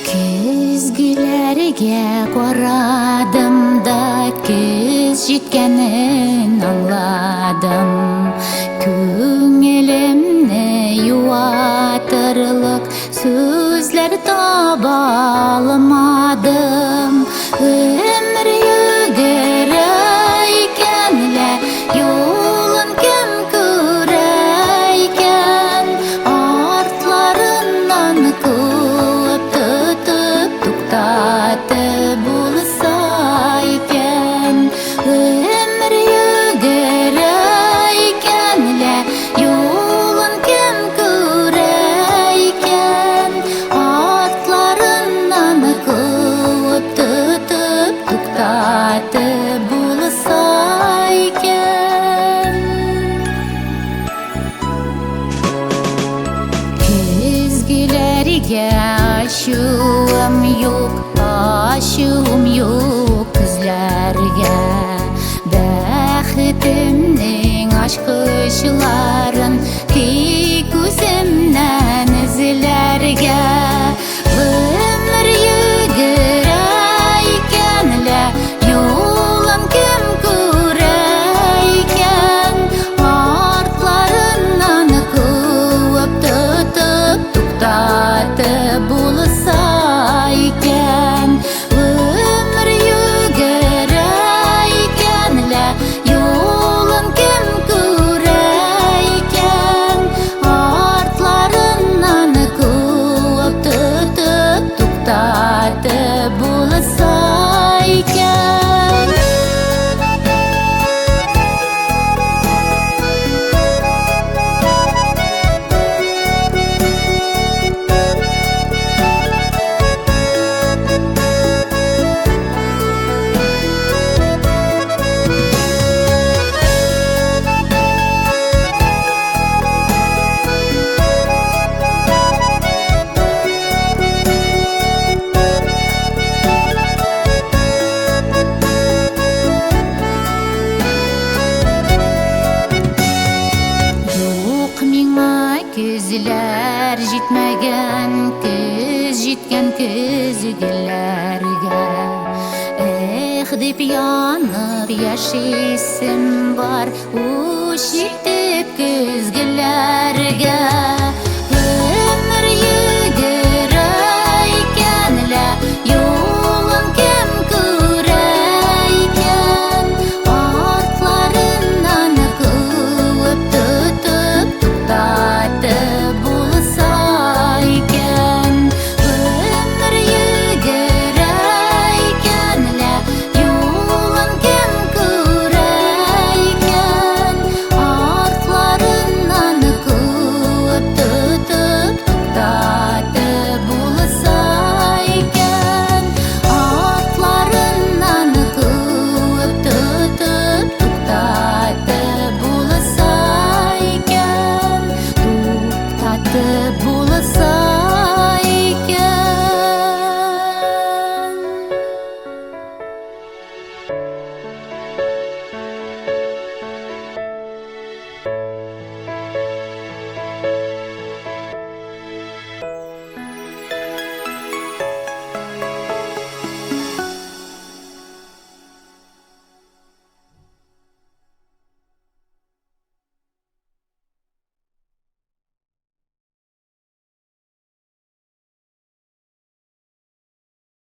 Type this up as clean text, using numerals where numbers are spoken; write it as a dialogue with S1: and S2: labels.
S1: Көзгілерге қарадым да көз жеткенін аңладым. Көңілімні юатырлық сөзлер таба алмадым. Өмір өгірейкен лә yolun кім көрейкен, артларынан көп тұтып туқтаты болса екен. Өмір өгірейкен лә yolun кім көрейкен, артларынан көп тұтып туқтаты болса екен. Көзгілерге ашуым yok күзлерге. Бәхітімнің ашқышыларын кей көзімнен ізлерге. Өмір өгірейкен лә yolun кім көрейкен, артларынан көп тұтып туқтаты болса екен. Өмір өгірейкен лә yolun кім көрейкен, артларынан көп тұтып туқтаты болса екен. Көзлер жетмеген көз жеткен көзгілерге. Эх, деп янып яшисім бар уш етіп көзгілерге. Өмір өгірейкен лә yolun кім көрейкен, артларынан көп тұтып туқтаты болса екен. Өмір өгірейкен лә yolun кім көрейкен, артларынан көп тұтып туқтаты болса екен. Артларынан көп тұтып туқтаты болса екен. Туқтаты болса